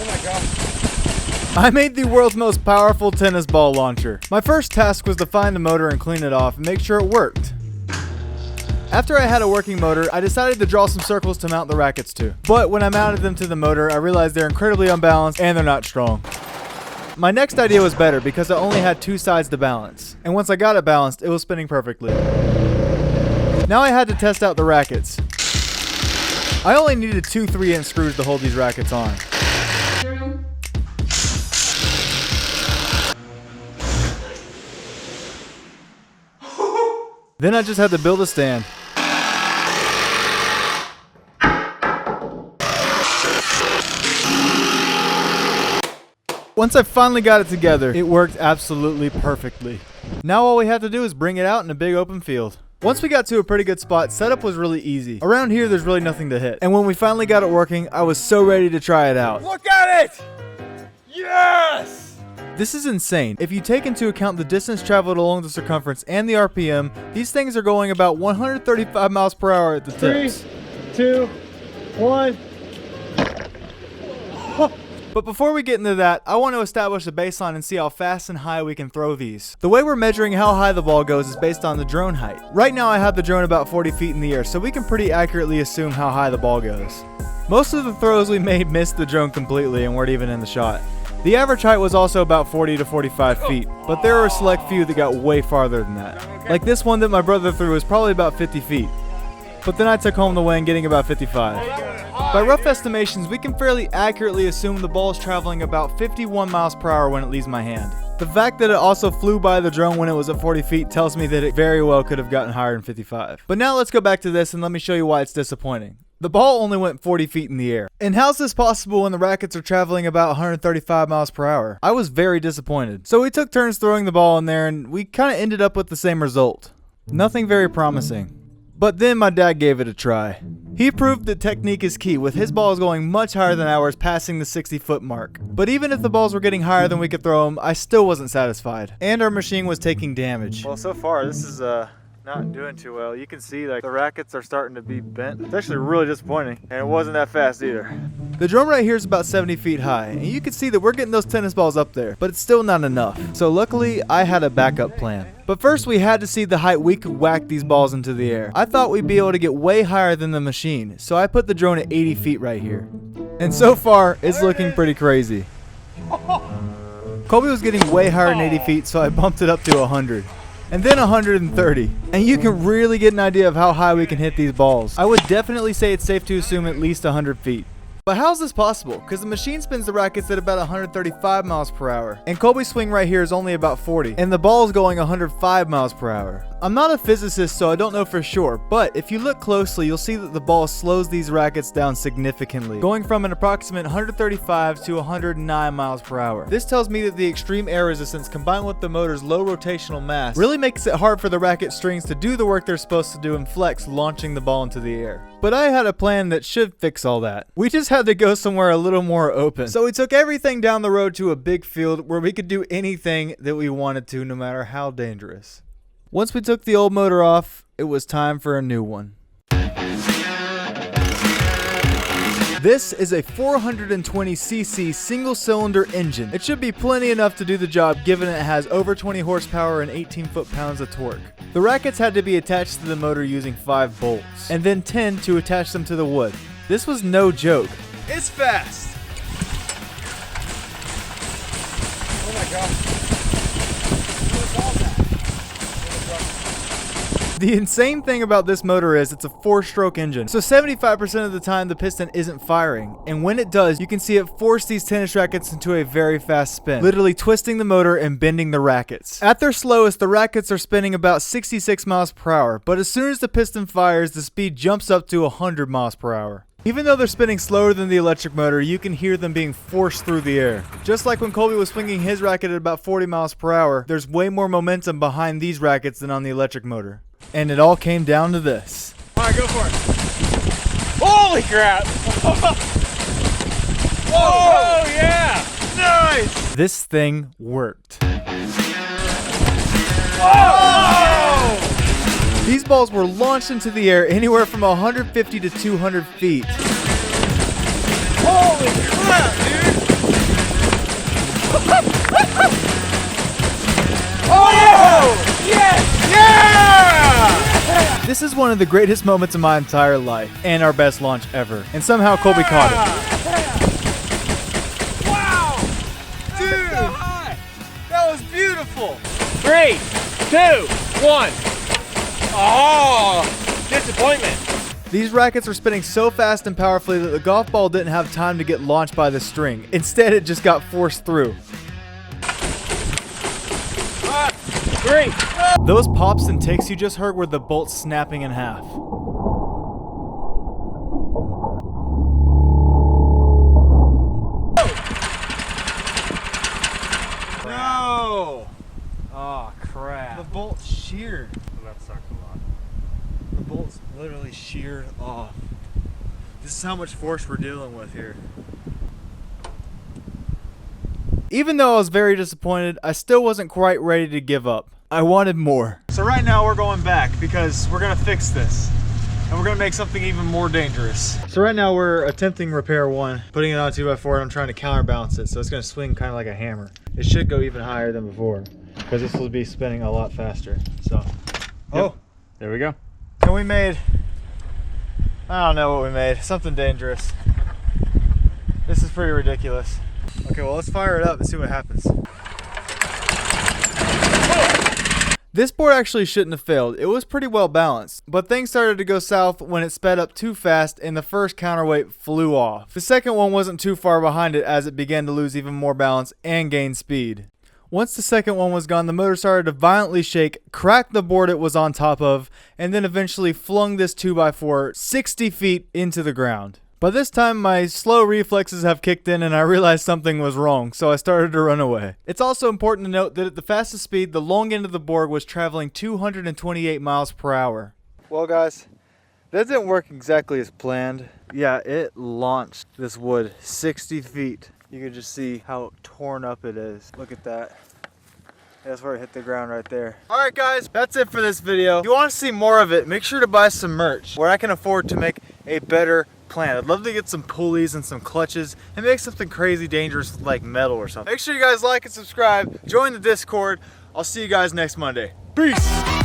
Oh my god. I made the world's most powerful tennis ball launcher. My first task was to find the motor and clean it off and make sure it worked. After I had a working motor, I decided to draw some circles to mount the rackets to. But when I mounted them to the motor, I realized they're incredibly unbalanced and they're not strong. My next idea was better because I only had two sides to balance. And once I got it balanced, it was spinning perfectly. Now I had to test out the rackets. I only needed two 3-inch screws to hold these rackets on. Then I just had to build a stand. Once I finally got it together, it worked absolutely perfectly. Now all we had to do is bring it out in a big open field. Once we got to a pretty good spot, setup was really easy. Around here, there's really nothing to hit. And when we finally got it working, I was so ready to try it out. Look at it! Yes! This is insane. If you take into account the distance traveled along the circumference and the RPM, these things are going about 135 miles per hour at the tips. 3, 2, 1. But before we get into that, I want to establish a baseline and see how fast and high we can throw these. The way we're measuring how high the ball goes is based on the drone height. Right now I have the drone about 40 feet in the air, so we can pretty accurately assume how high the ball goes. Most of the throws we made missed the drone completely and weren't even in the shot. The average height was also about 40 to 45 feet, but there were a select few that got way farther than that. Like this one that my brother threw was probably about 50 feet. But then I took home the win, getting about 55. By rough estimations, we can fairly accurately assume the ball is traveling about 51 miles per hour when it leaves my hand. The fact that it also flew by the drone when it was at 40 feet tells me that it very well could have gotten higher than 55. But now let's go back to this and let me show you why it's disappointing. The ball only went 40 feet in the air. And how's this possible when the rackets are traveling about 135 miles per hour? I was very disappointed. So we took turns throwing the ball in there and we kind of ended up with the same result. Nothing very promising. But then my dad gave it a try. He proved that technique is key, with his balls going much higher than ours, passing the 60-foot mark. But even if the balls were getting higher than we could throw them, I still wasn't satisfied. And our machine was taking damage. Well, so far this is not doing too well. You can see like the rackets are starting to be bent. It's actually really disappointing, and it wasn't that fast either. The drone right here is about 70 feet high, and you can see that we're getting those tennis balls up there, but it's still not enough. So luckily, I had a backup plan. But first we had to see the height we could whack these balls into the air. I thought we'd be able to get way higher than the machine, so I put the drone at 80 feet right here. And so far, it's looking pretty crazy. Colby was getting way higher than 80 feet, so I bumped it up to 100. And then 130. And you can really get an idea of how high we can hit these balls. I would definitely say it's safe to assume at least 100 feet. But how is this possible? Because the machine spins the rackets at about 135 miles per hour. And Colby's swing right here is only about 40. And the ball is going 105 miles per hour. I'm not a physicist, so I don't know for sure. But if you look closely, you'll see that the ball slows these rackets down significantly, going from an approximate 135 to 109 miles per hour. This tells me that the extreme air resistance combined with the motor's low rotational mass really makes it hard for the racket strings to do the work they're supposed to do and flex, launching the ball into the air. But I had a plan that should fix all that. We just had to go somewhere a little more open. So we took everything down the road to a big field where we could do anything that we wanted to, no matter how dangerous. Once we took the old motor off, it was time for a new one. This is a 420cc single-cylinder engine. It should be plenty enough to do the job given it has over 20 horsepower and 18 foot-pounds of torque. The rackets had to be attached to the motor using 5 bolts, and then 10 to attach them to the wood. This was no joke. It's fast! Oh my god. The insane thing about this motor is it's a 4-stroke engine, so 75% of the time the piston isn't firing, and when it does, you can see it force these tennis rackets into a very fast spin, literally twisting the motor and bending the rackets. At their slowest, the rackets are spinning about 66 miles per hour, but as soon as the piston fires, the speed jumps up to 100 miles per hour. Even though they're spinning slower than the electric motor, you can hear them being forced through the air. Just like when Colby was swinging his racket at about 40 miles per hour, there's way more momentum behind these rackets than on the electric motor. And it all came down to this. Alright, go for it. Holy crap! Oh yeah! Nice! This thing worked. Oh! These balls were launched into the air anywhere from 150 to 200 feet. Holy crap, dude! Oh yeah! Yes! Yeah! This is one of the greatest moments of my entire life, and our best launch ever. And somehow Colby caught it. Wow! Dude! That was beautiful! 3, 2, 1. Oh! Disappointment. These rackets were spinning so fast and powerfully that the golf ball didn't have time to get launched by the string. Instead, it just got forced through. 3. Those pops and ticks you just heard were the bolts snapping in half. No! Oh crap. The bolts sheared. That sucked a lot. The bolts literally sheared off. This is how much force we're dealing with here. Even though I was very disappointed, I still wasn't quite ready to give up. I wanted more. So right now we're going back because we're gonna fix this. And we're gonna make something even more dangerous. So right now we're attempting repair 1, putting it on a 2x4, and I'm trying to counterbalance it so it's gonna swing kind of like a hammer. It should go even higher than before because this will be spinning a lot faster. So, oh, there we go. And we made, I don't know what we made, something dangerous. This is pretty ridiculous. Okay, well let's fire it up and see what happens. This board actually shouldn't have failed. It was pretty well balanced, but things started to go south when it sped up too fast and the first counterweight flew off. The second one wasn't too far behind it as it began to lose even more balance and gain speed. Once the second one was gone, the motor started to violently shake, cracked the board it was on top of, and then eventually flung this 2x4 60 feet into the ground. By this time, my slow reflexes have kicked in and I realized something was wrong, so I started to run away. It's also important to note that at the fastest speed, the long end of the board was traveling 228 miles per hour. Well guys, that didn't work exactly as planned. Yeah, it launched this wood 60 feet. You can just see how torn up it is. Look at that. That's where it hit the ground right there. Alright guys, that's it for this video. If you want to see more of it, make sure to buy some merch where I can afford to make a better plan. I'd love to get some pulleys and some clutches and make something crazy dangerous like metal or something. Make sure you guys like and subscribe, join the Discord. I'll see you guys next Monday. Peace!